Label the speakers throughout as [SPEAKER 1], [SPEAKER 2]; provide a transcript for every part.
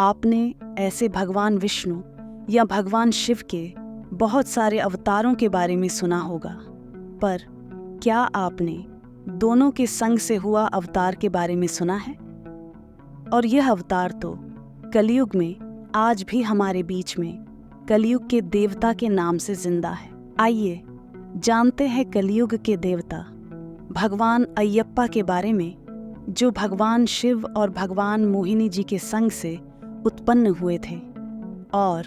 [SPEAKER 1] आपने ऐसे भगवान विष्णु या भगवान शिव के बहुत सारे अवतारों के बारे में सुना होगा, पर क्या आपने दोनों के संग से हुआ अवतार के बारे में सुना है? और यह अवतार तो कलयुग में आज भी हमारे बीच में कलयुग के देवता के नाम से जिंदा है। आइए जानते हैं कलयुग के देवता भगवान अयप्पा के बारे में, जो भगवान शिव और भगवान मोहिनी जी के संग से उत्पन्न हुए थे और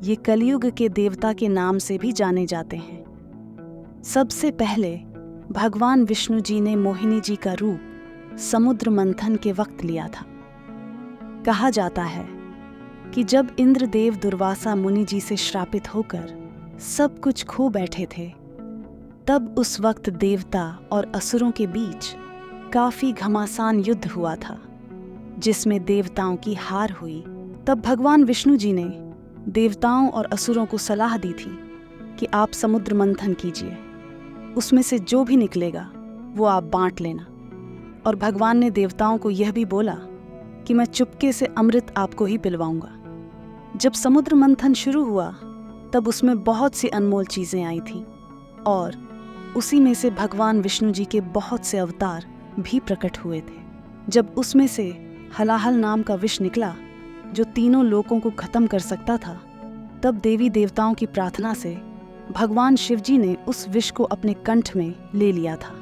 [SPEAKER 1] ये कलयुग के देवता के नाम से भी जाने जाते हैं। सबसे पहले भगवान विष्णु जी ने मोहिनी जी का रूप समुद्र मंथन के वक्त लिया था। कहा जाता है कि जब इंद्रदेव दुर्वासा मुनि जी से श्रापित होकर सब कुछ खो बैठे थे, तब उस वक्त देवता और असुरों के बीच काफी घमासान युद्ध हुआ था, जिसमें देवताओं की हार हुई। तब भगवान विष्णु जी ने देवताओं और असुरों को सलाह दी थी कि आप समुद्र मंथन कीजिए, उसमें से जो भी निकलेगा वो आप बांट लेना। और भगवान ने देवताओं को यह भी बोला कि मैं चुपके से अमृत आपको ही पिलवाऊंगा। जब समुद्र मंथन शुरू हुआ तब उसमें बहुत सी अनमोल चीजें आई थीं और उसी में से भगवान विष्णु जी के बहुत से अवतार भी प्रकट हुए थे। जब उसमें से हलाहल नाम का विष निकला जो तीनों लोकों को खत्म कर सकता था, तब देवी देवताओं की प्रार्थना से भगवान शिव जी ने उस विष को अपने कंठ में ले लिया था,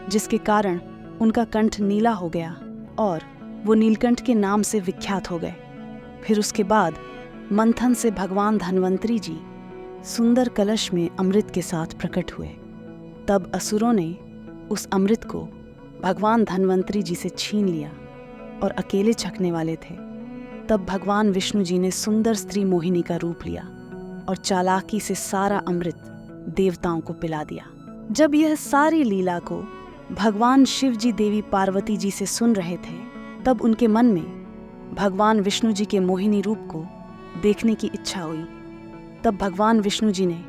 [SPEAKER 1] जिसके कारण उनका कंठ नीला हो गया और वो नीलकंठ के नाम से विख्यात हो गए। फिर उसके बाद मंथन से भगवान धन्वंतरी जी सुंदर कलश में अमृत के साथ प्रकट हुए। तब असुरों ने उस अमृत को भगवान धन्वंतरी जी से छीन लिया और अकेले छकने वाले थे। तब भगवान विष्णु जी ने सुंदर स्त्री मोहिनी का रूप लिया और चालाकी से सारा अमृत देवताओं को पिला दिया। जब यह सारी लीला को भगवान शिव जी देवी पार्वती जी से सुन रहे थे, तब उनके मन में भगवान विष्णु जी के मोहिनी रूप को देखने की इच्छा हुई। तब भगवान विष्णु जी ने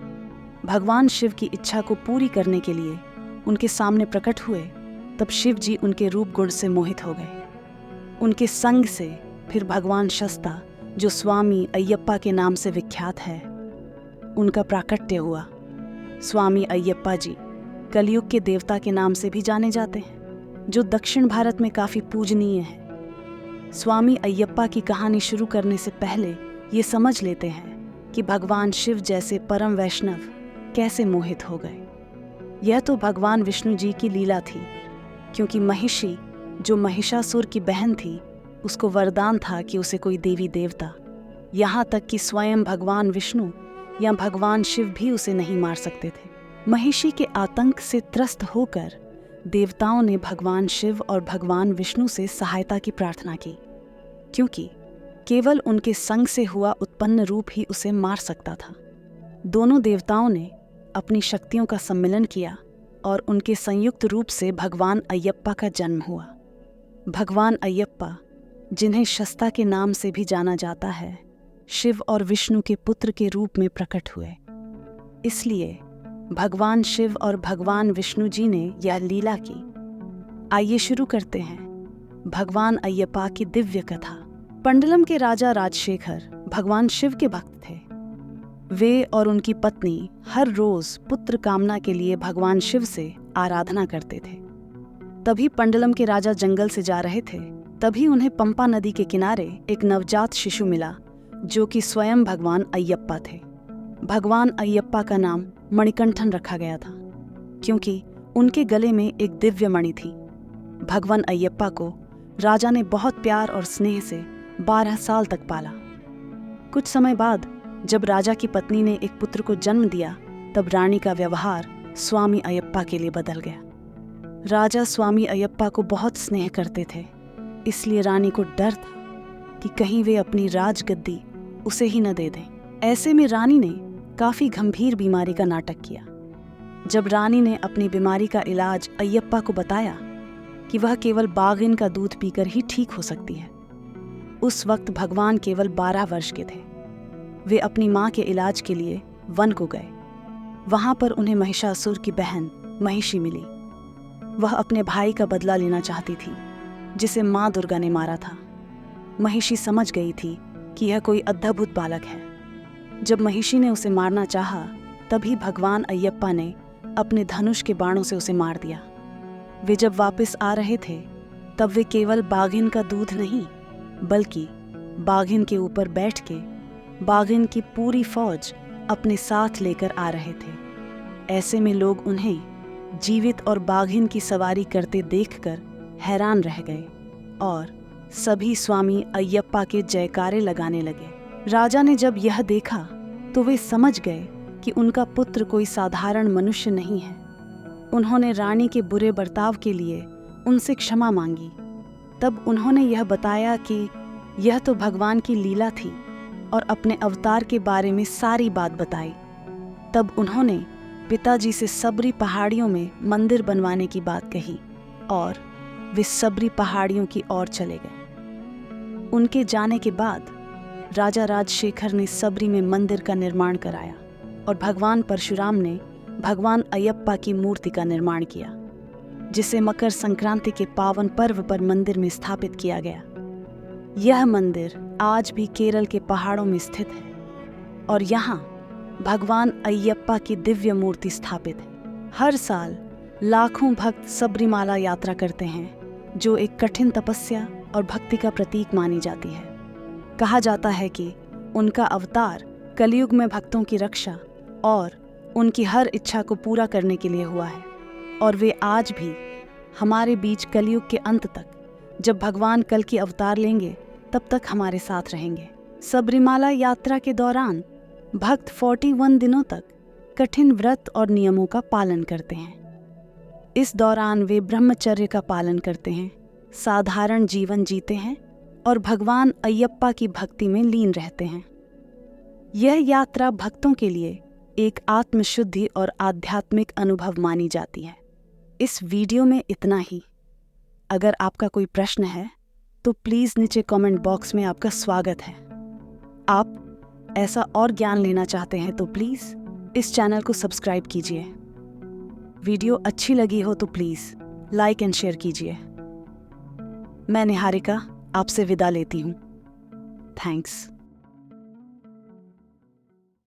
[SPEAKER 1] भगवान शिव की इच्छा को पूरी करने के लिए उनके सामने प्रकट हुए। तब शिव जी उनके रूप गुण से मोहित हो गए। उनके संग से फिर भगवान शस्ता, जो स्वामी अयप्पा के नाम से विख्यात है, उनका प्राकट्य हुआ। स्वामी अयप्पा जी कलयुग के देवता के नाम से भी जाने जाते हैं, जो दक्षिण भारत में काफी पूजनीय है। स्वामी अयप्पा की कहानी शुरू करने से पहले ये समझ लेते हैं कि भगवान शिव जैसे परम वैष्णव कैसे मोहित हो गए। यह तो भगवान विष्णु जी की लीला थी, क्योंकि महिषी, जो महिषासुर की बहन थी, उसको वरदान था कि उसे कोई देवी देवता, यहाँ तक कि स्वयं भगवान विष्णु या भगवान शिव भी उसे नहीं मार सकते थे। महिषी के आतंक से त्रस्त होकर देवताओं ने भगवान शिव और भगवान विष्णु से सहायता की प्रार्थना की, क्योंकि केवल उनके संग से हुआ उत्पन्न रूप ही उसे मार सकता था। दोनों देवताओं ने अपनी शक्तियों का सम्मिलन किया और उनके संयुक्त रूप से भगवान अयप्पा का जन्म हुआ। भगवान अयप्पा, जिन्हें शस्ता के नाम से भी जाना जाता है, शिव और विष्णु के पुत्र के रूप में प्रकट हुए। इसलिए भगवान शिव और भगवान विष्णु जी ने यह लीला की। आइए शुरू करते हैं भगवान अयप्पा की दिव्य कथा। पंडलम के राजा राजशेखर भगवान शिव के भक्त थे। वे और उनकी पत्नी हर रोज पुत्र कामना के लिए भगवान शिव से आराधना करते थे। तभी पंडलम के राजा जंगल से जा रहे थे। तभी उन्हें पंपा नदी के किनारे एक नवजात शिशु मिला, जो कि स्वयं भगवान अयप्पा थे। भगवान अयप्पा का नाम मणिकंठन रखा गया था, क्योंकि उनके गले में एक दिव्य मणि थी। भगवान अयप्पा को राजा ने बहुत प्यार और स्नेह से 12 साल तक पाला। कुछ समय बाद जब राजा की पत्नी ने एक पुत्र को जन्म दिया, तब रानी का व्यवहार स्वामी अयप्पा के लिए बदल गया। राजा स्वामी अयप्पा को बहुत स्नेह करते थे, इसलिए रानी को डर था कि कहीं वे अपनी राजगद्दी उसे ही न दे दें। ऐसे में रानी ने काफी गंभीर बीमारी का नाटक किया। जब रानी ने अपनी बीमारी का इलाज अयप्पा को बताया कि वह केवल बाघिन का दूध पीकर ही ठीक हो सकती है, उस वक्त भगवान केवल 12 वर्ष के थे। वे अपनी माँ के इलाज के लिए वन को गए। वहां पर उन्हें महिषासुर की बहन महिषी मिली। वह अपने भाई का बदला लेना चाहती थी, जिसे माँ दुर्गा ने मारा था। महिषी समझ गई थी कि यह कोई अद्भुत बालक है। जब महिषी ने उसे मारना चाहा, तभी भगवान अयप्पा ने अपने धनुष के बाणों से उसे मार दिया। वे जब वापस आ रहे थे, तब वे केवल बाघिन का दूध नहीं, बल्कि बाघिन के ऊपर बैठ के बाघिन की पूरी फौज अपने साथ लेकर आ रहे थे। ऐसे में लोग उन्हें जीवित और बाघिन की सवारी करते देखकर हैरान रह गए और सभी स्वामी अयप्पा के जयकारे लगाने लगे। राजा ने जब यह देखा तो वे समझ गए कि उनका पुत्र कोई साधारण मनुष्य नहीं है। उन्होंने रानी के बुरे बर्ताव के लिए उनसे क्षमा मांगी। तब उन्होंने यह बताया कि यह तो भगवान की लीला थी और अपने अवतार के बारे में सारी बात बताई। तब उन्होंने पिताजी से सबरी पहाड़ियों में मंदिर बनवाने की बात कही और वे सबरी पहाड़ियों की ओर चले गए। उनके जाने के बाद राजा राजशेखर ने सबरी में मंदिर का निर्माण कराया और भगवान परशुराम ने भगवान अयप्पा की मूर्ति का निर्माण किया, जिसे मकर संक्रांति के पावन पर्व पर मंदिर में स्थापित किया गया। यह मंदिर आज भी केरल के पहाड़ों में स्थित है और यहाँ भगवान अयप्पा की दिव्य मूर्ति स्थापित है। हर साल लाखों भक्त सबरीमाला यात्रा करते हैं, जो एक कठिन तपस्या और भक्ति का प्रतीक मानी जाती है। कहा जाता है कि उनका अवतार कलयुग में भक्तों की रक्षा और उनकी हर इच्छा को पूरा करने के लिए हुआ है और वे आज भी हमारे बीच कलयुग के अंत तक, जब भगवान कल की अवतार लेंगे, तब तक हमारे साथ रहेंगे। सबरीमाला यात्रा के दौरान भक्त 41 दिनों तक कठिन व्रत और नियमों का पालन करते हैं। इस दौरान वे ब्रह्मचर्य का पालन करते हैं, साधारण जीवन जीते हैं और भगवान अयप्पा की भक्ति में लीन रहते हैं। यह यात्रा भक्तों के लिए एक आत्मशुद्धि और आध्यात्मिक अनुभव मानी जाती है। इस वीडियो में इतना ही। अगर आपका कोई प्रश्न है तो प्लीज़ नीचे कमेंट बॉक्स में आपका स्वागत है। आप ऐसा और ज्ञान लेना चाहते हैं तो प्लीज़ इस चैनल को सब्सक्राइब कीजिए। वीडियो अच्छी लगी हो तो प्लीज़ लाइक एंड शेयर कीजिए। मैं निहारिका आपसे विदा लेती हूँ। थैंक्स।